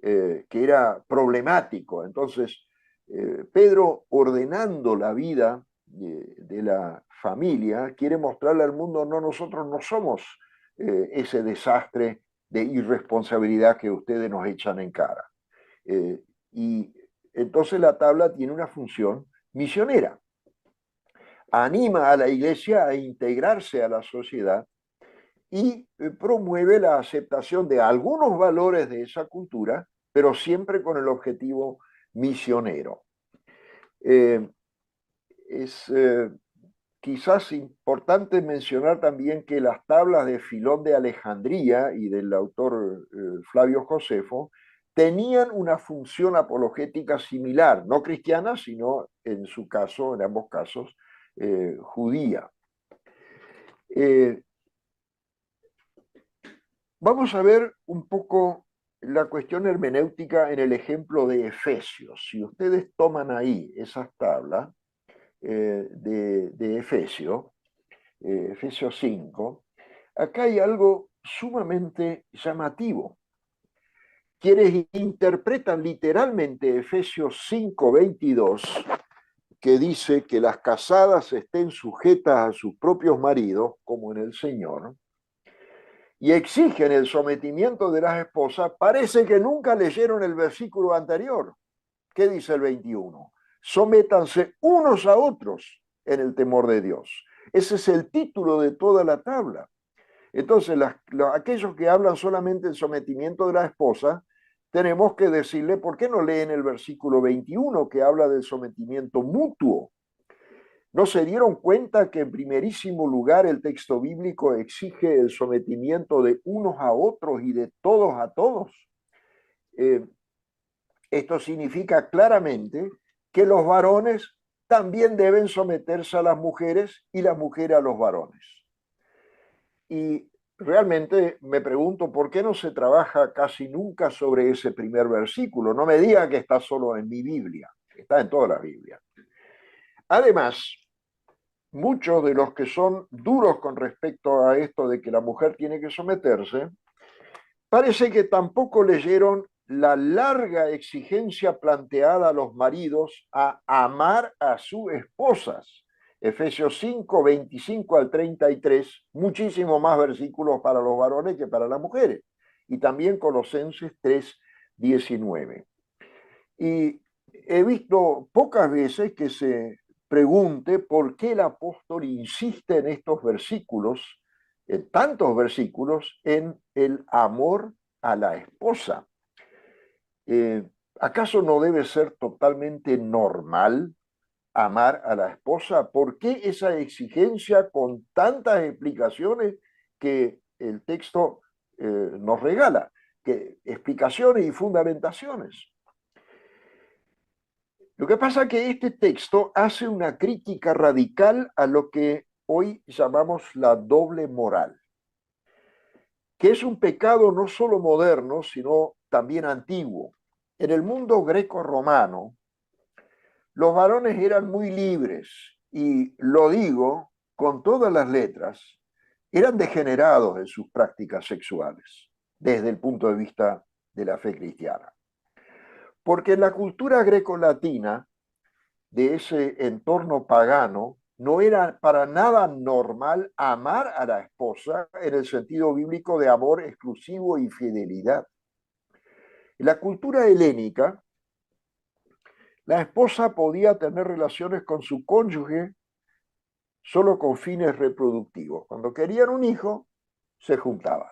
que era problemático. Entonces, Pedro, ordenando la vida de la familia, quiere mostrarle al mundo, no, nosotros no somos ese desastre de irresponsabilidad que ustedes nos echan en cara. Y entonces la tabla tiene una función misionera. Anima a la iglesia a integrarse a la sociedad y promueve la aceptación de algunos valores de esa cultura, pero siempre con el objetivo misionero. Es quizás importante mencionar también que las tablas de Filón de Alejandría y del autor Flavio Josefo tenían una función apologética similar, no cristiana, sino en su caso, en ambos casos, judía. Vamos a ver un poco la cuestión hermenéutica en el ejemplo de Efesios. Si ustedes toman ahí esas tablas de Efesios, Efesios 5, acá hay algo sumamente llamativo. Quienes interpretan literalmente Efesios 5:22, que dice que las casadas estén sujetas a sus propios maridos, como en el Señor, y exigen el sometimiento de las esposas, parece que nunca leyeron el versículo anterior. ¿Qué dice el 21? Sométanse unos a otros en el temor de Dios. Ese es el título de toda la tabla. Entonces, aquellos que hablan solamente del sometimiento de la esposa, tenemos que decirle, ¿por qué no leen el versículo 21 que habla del sometimiento mutuo? ¿No se dieron cuenta que en primerísimo lugar el texto bíblico exige el sometimiento de unos a otros y de todos a todos? Esto significa claramente que los varones también deben someterse a las mujeres y las mujeres a los varones. Y realmente me pregunto por qué no se trabaja casi nunca sobre ese primer versículo. No me diga que está solo en mi Biblia, está en toda la Biblia. Además, muchos de los que son duros con respecto a esto de que la mujer tiene que someterse, parece que tampoco leyeron la larga exigencia planteada a los maridos a amar a sus esposas. Efesios 5, 25 al 33, muchísimo más versículos para los varones que para las mujeres. Y también Colosenses 3, 19. Y he visto pocas veces que se pregunte por qué el apóstol insiste en estos versículos, en tantos versículos, en el amor a la esposa. ¿Acaso no debe ser totalmente normal amar a la esposa? ¿Por qué esa exigencia con tantas explicaciones que el texto nos regala? Explicaciones y fundamentaciones. Lo que pasa es que este texto hace una crítica radical a lo que hoy llamamos la doble moral, que es un pecado no solo moderno, sino también antiguo. En el mundo greco-romano, los varones eran muy libres, y lo digo con todas las letras, eran degenerados en sus prácticas sexuales, desde el punto de vista de la fe cristiana. Porque en la cultura greco-latina, de ese entorno pagano, no era para nada normal amar a la esposa en el sentido bíblico de amor exclusivo y fidelidad. En la cultura helénica, la esposa podía tener relaciones con su cónyuge solo con fines reproductivos. Cuando querían un hijo, se juntaban.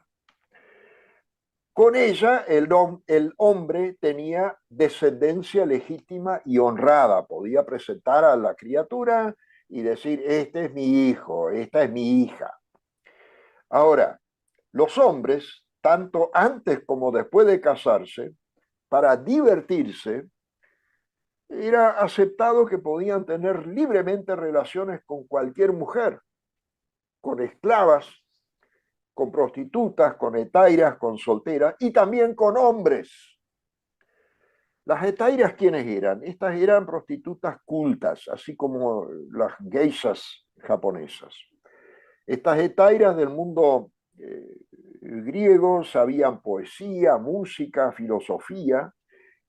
Con ella, el hombre tenía descendencia legítima y honrada. Podía presentar a la criatura y decir, este es mi hijo, esta es mi hija. Ahora, los hombres, tanto antes como después de casarse, para divertirse, era aceptado que podían tener libremente relaciones con cualquier mujer, con esclavas, con prostitutas, con etairas, con solteras y también con hombres. Las etairas, ¿quiénes eran? Estas eran prostitutas cultas, así como las geishas japonesas. Estas etairas del mundo griego sabían poesía, música, filosofía,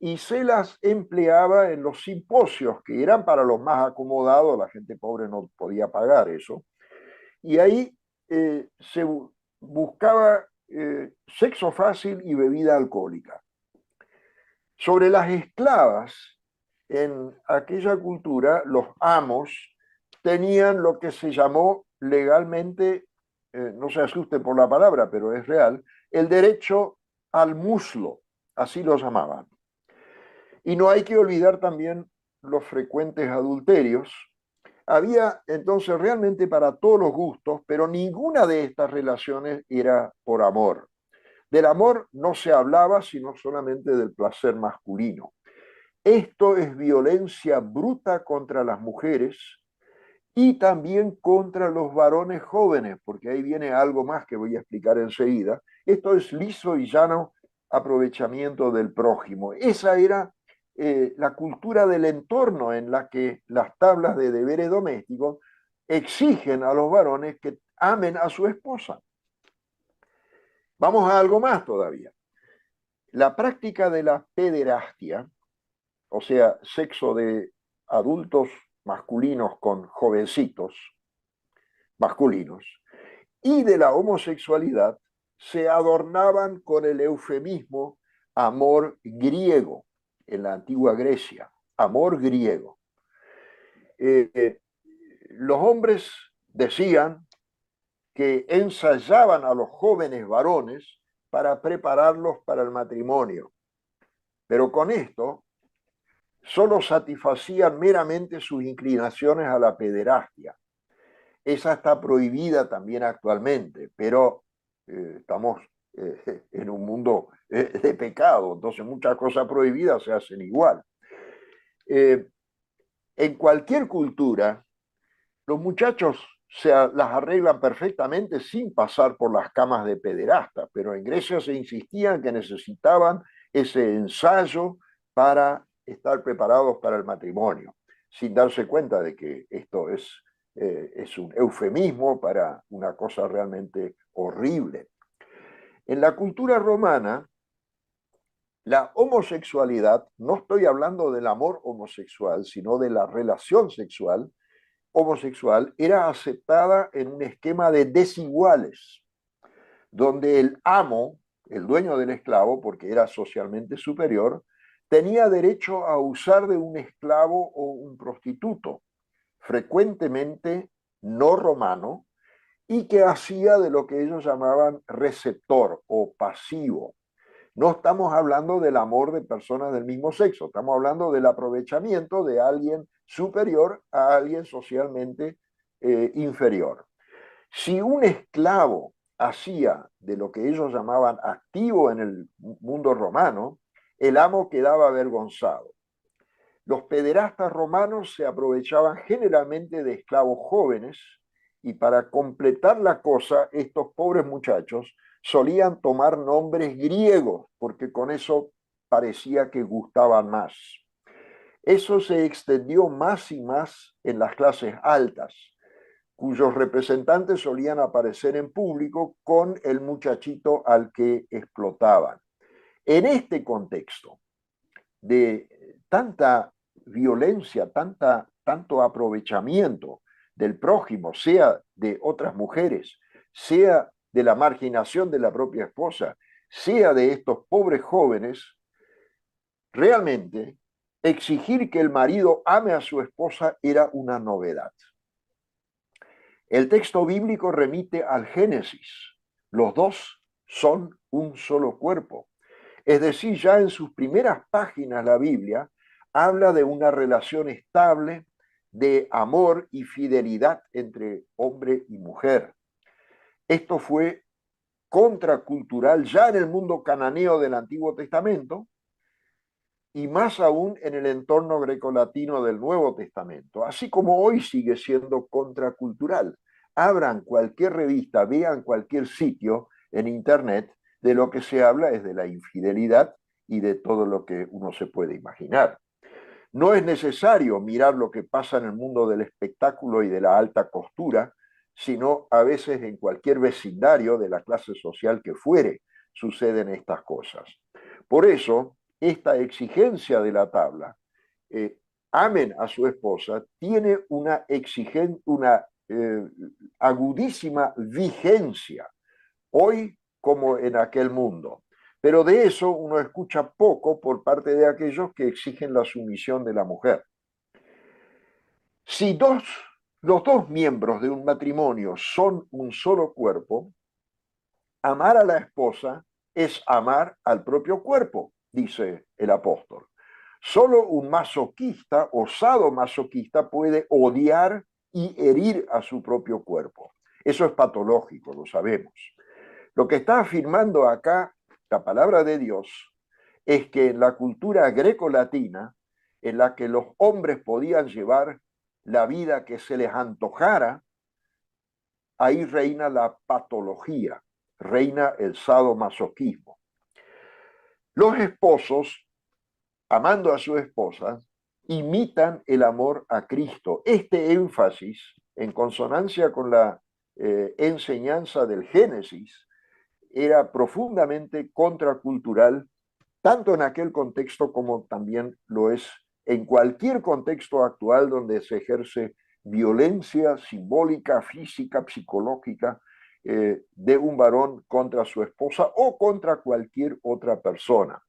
y se las empleaba en los simposios, que eran para los más acomodados, la gente pobre no podía pagar eso, y ahí se buscaba sexo fácil y bebida alcohólica. Sobre las esclavas, en aquella cultura, los amos tenían lo que se llamó legalmente, no se asuste por la palabra, pero es real, el derecho al muslo, así lo llamaban. Y no hay que olvidar también los frecuentes adulterios, Había entonces realmente para todos los gustos, pero ninguna de estas relaciones era por amor. Del amor no se hablaba, sino solamente del placer masculino. Esto es violencia bruta contra las mujeres y también contra los varones jóvenes, porque ahí viene algo más que voy a explicar enseguida. Esto es liso y llano aprovechamiento del prójimo. Esa era la cultura del entorno en la que las tablas de deberes domésticos exigen a los varones que amen a su esposa. Vamos a algo más todavía. La práctica de la pederastia, o sea, sexo de adultos masculinos con jovencitos masculinos, y de la homosexualidad se adornaban con el eufemismo amor griego en la antigua Grecia, amor griego. Los hombres decían que ensayaban a los jóvenes varones para prepararlos para el matrimonio, pero con esto solo satisfacían meramente sus inclinaciones a la pederastia. Esa está prohibida también actualmente, pero estamos en un mundo de pecado, entonces muchas cosas prohibidas se hacen igual. En cualquier cultura, los muchachos las arreglan perfectamente sin pasar por las camas de pederastas, pero en Grecia se insistía en que necesitaban ese ensayo para estar preparados para el matrimonio, sin darse cuenta de que esto es un eufemismo para una cosa realmente horrible. En la cultura romana, la homosexualidad, no estoy hablando del amor homosexual, sino de la relación sexual homosexual, era aceptada en un esquema de desiguales, donde el amo, el dueño del esclavo, porque era socialmente superior, tenía derecho a usar de un esclavo o un prostituto, frecuentemente no romano, y que hacía de lo que ellos llamaban receptor o pasivo. No estamos hablando del amor de personas del mismo sexo, estamos hablando del aprovechamiento de alguien superior a alguien socialmente inferior. Si un esclavo hacía de lo que ellos llamaban activo en el mundo romano, el amo quedaba avergonzado. Los pederastas romanos se aprovechaban generalmente de esclavos jóvenes y para completar la cosa, estos pobres muchachos solían tomar nombres griegos porque con eso parecía que gustaban más. Eso se extendió más y más en las clases altas, cuyos representantes solían aparecer en público con el muchachito al que explotaban. En este contexto de tanta violencia, tanto aprovechamiento del prójimo, sea de otras mujeres, sea de la marginación de la propia esposa, sea de estos pobres jóvenes, realmente exigir que el marido ame a su esposa era una novedad. El texto bíblico remite al Génesis. Los dos son un solo cuerpo. Es decir, ya en sus primeras páginas la Biblia habla de una relación estable de amor y fidelidad entre hombre y mujer. Esto fue contracultural ya en el mundo cananeo del Antiguo Testamento y más aún en el entorno grecolatino del Nuevo Testamento, así como hoy sigue siendo contracultural. Abran cualquier revista, vean cualquier sitio en Internet, de lo que se habla es de la infidelidad y de todo lo que uno se puede imaginar. No es necesario mirar lo que pasa en el mundo del espectáculo y de la alta costura, sino a veces en cualquier vecindario de la clase social que fuere, suceden estas cosas. Por eso, esta exigencia de la tabla, amen a su esposa, tiene una agudísima vigencia, hoy como en aquel mundo. Pero de eso uno escucha poco por parte de aquellos que exigen la sumisión de la mujer. Si los dos miembros de un matrimonio son un solo cuerpo, amar a la esposa es amar al propio cuerpo, dice el apóstol. Solo un masoquista o sadomasoquista puede odiar y herir a su propio cuerpo. Eso es patológico, lo sabemos. Lo que está afirmando acá la palabra de Dios es que en la cultura greco-latina, en la que los hombres podían llevar la vida que se les antojara, ahí reina la patología, reina el sadomasoquismo. Los esposos, amando a sus esposas, imitan el amor a Cristo. Este énfasis, en consonancia con la enseñanza del Génesis, era profundamente contracultural, tanto en aquel contexto como también lo es en cualquier contexto actual donde se ejerce violencia simbólica, física, psicológica de un varón contra su esposa o contra cualquier otra persona.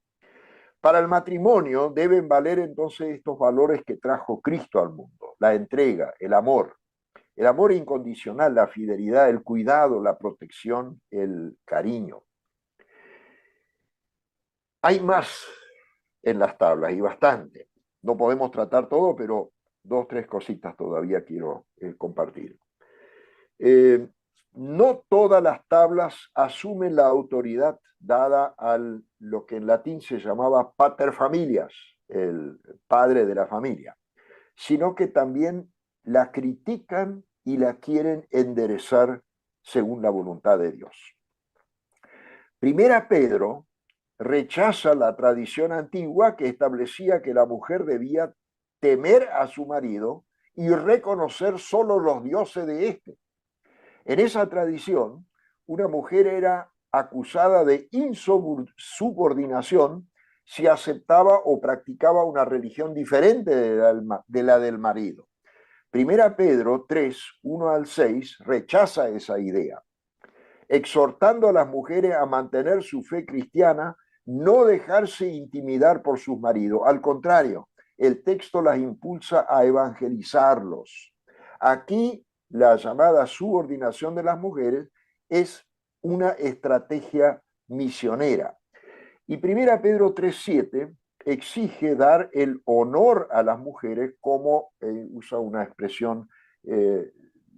Para el matrimonio deben valer entonces estos valores que trajo Cristo al mundo: la entrega, el amor incondicional, la fidelidad, el cuidado, la protección, el cariño. Hay más en las tablas y bastante. No podemos tratar todo, pero dos, tres cositas todavía quiero compartir. No todas las tablas asumen la autoridad dada a lo que en latín se llamaba pater familias, el padre de la familia, sino que también la critican y la quieren enderezar según la voluntad de Dios. Primera Pedro rechaza la tradición antigua que establecía que la mujer debía temer a su marido y reconocer solo los dioses de éste. En esa tradición, una mujer era acusada de insubordinación si aceptaba o practicaba una religión diferente de la del marido. Primera Pedro 3, 1 al 6 rechaza esa idea, exhortando a las mujeres a mantener su fe cristiana, no dejarse intimidar por sus maridos. Al contrario, el texto las impulsa a evangelizarlos. Aquí la llamada subordinación de las mujeres es una estrategia misionera. Y 1 Pedro 3:7 exige dar el honor a las mujeres como, usa una expresión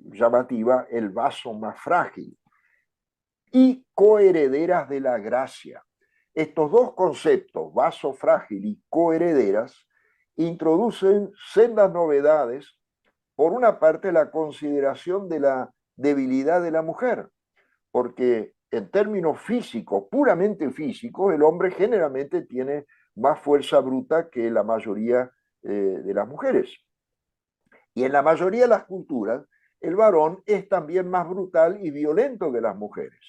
llamativa, el vaso más frágil, y coherederas de la gracia. Estos dos conceptos, vaso frágil y coherederas, introducen sendas novedades. Por una parte, la consideración de la debilidad de la mujer, porque en términos físicos, puramente físicos, el hombre generalmente tiene más fuerza bruta que la mayoría de las mujeres. Y en la mayoría de las culturas, el varón es también más brutal y violento que las mujeres.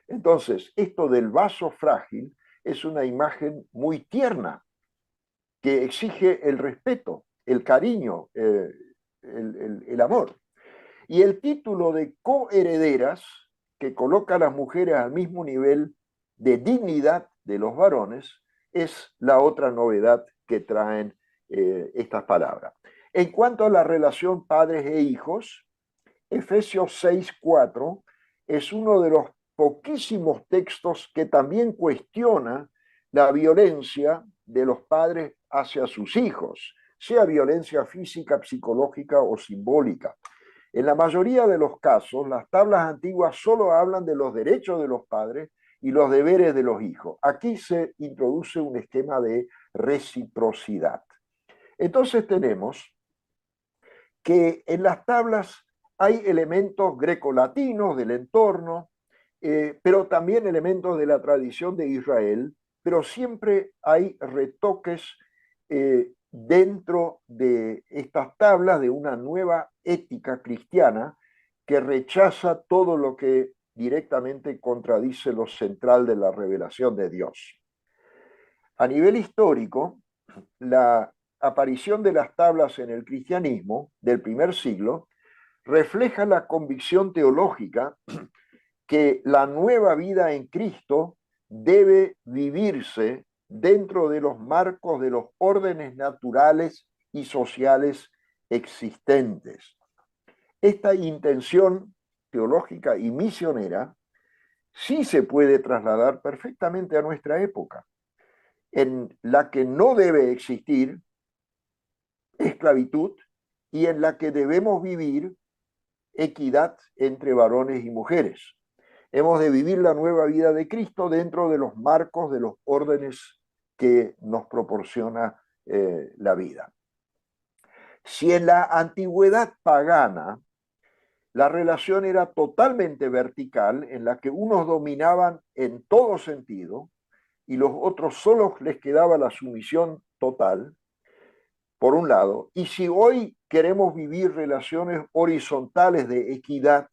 Entonces, esto del vaso frágil es una imagen muy tierna que exige el respeto, el cariño, el amor. Y el título de coherederas, que coloca a las mujeres al mismo nivel de dignidad de los varones, es la otra novedad que traen estas palabras. En cuanto a la relación padres e hijos, Efesios 6:4 es uno de los poquísimos textos que también cuestiona la violencia de los padres hacia sus hijos, sea violencia física, psicológica o simbólica. En la mayoría de los casos, las tablas antiguas solo hablan de los derechos de los padres y los deberes de los hijos. Aquí se introduce un esquema de reciprocidad. Entonces tenemos que en las tablas hay elementos grecolatinos del entorno, pero también elementos de la tradición de Israel, pero siempre hay retoques dentro de estas tablas de una nueva ética cristiana que rechaza todo lo que directamente contradice lo central de la revelación de Dios. A nivel histórico, la aparición de las tablas en el cristianismo del primer siglo refleja la convicción teológica que la nueva vida en Cristo debe vivirse dentro de los marcos de los órdenes naturales y sociales existentes. Esta intención teológica y misionera sí se puede trasladar perfectamente a nuestra época, en la que no debe existir esclavitud y en la que debemos vivir equidad entre varones y mujeres. Hemos de vivir la nueva vida de Cristo dentro de los marcos de los órdenes que nos proporciona la vida. Si en la antigüedad pagana la relación era totalmente vertical, en la que unos dominaban en todo sentido y los otros solo les quedaba la sumisión total, por un lado, y si hoy queremos vivir relaciones horizontales de equidad,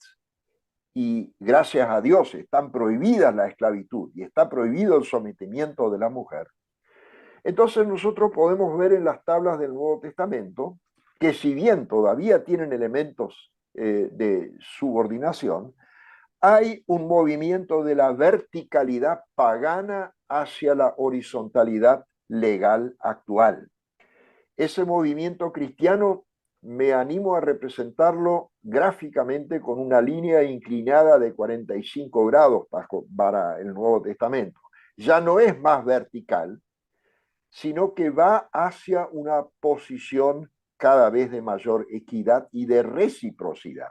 y gracias a Dios están prohibidas la esclavitud y está prohibido el sometimiento de la mujer, entonces nosotros podemos ver en las tablas del Nuevo Testamento que si bien todavía tienen elementos de subordinación, hay un movimiento de la verticalidad pagana hacia la horizontalidad legal actual. Ese movimiento cristiano me animo a representarlo gráficamente con una línea inclinada de 45 grados para el Nuevo Testamento. Ya no es más vertical, sino que va hacia una posición cada vez de mayor equidad y de reciprocidad.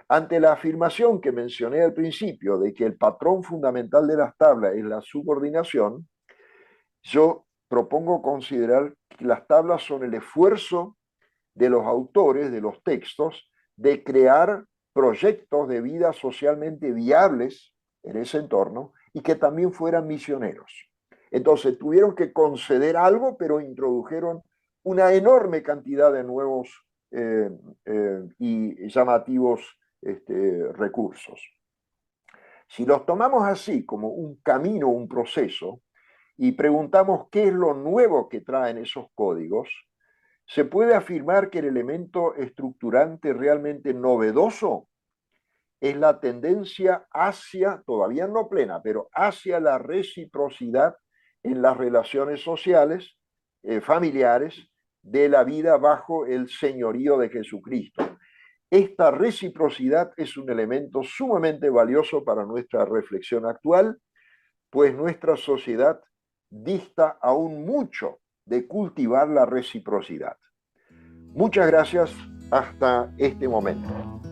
Ante la afirmación que mencioné al principio de que el patrón fundamental de las tablas es la subordinación, yo propongo considerar que las tablas son el esfuerzo de los autores de los textos de crear proyectos de vida socialmente viables en ese entorno y que también fueran misioneros. Entonces tuvieron que conceder algo, pero introdujeron una enorme cantidad de nuevos y llamativos recursos. Si los tomamos así como un camino, un proceso, y preguntamos qué es lo nuevo que traen esos códigos, se puede afirmar que el elemento estructurante realmente novedoso es la tendencia hacia, todavía no plena, pero hacia la reciprocidad en las relaciones sociales, familiares, de la vida bajo el señorío de Jesucristo. Esta reciprocidad es un elemento sumamente valioso para nuestra reflexión actual, pues nuestra sociedad dista aún mucho de cultivar la reciprocidad. Muchas gracias hasta este momento.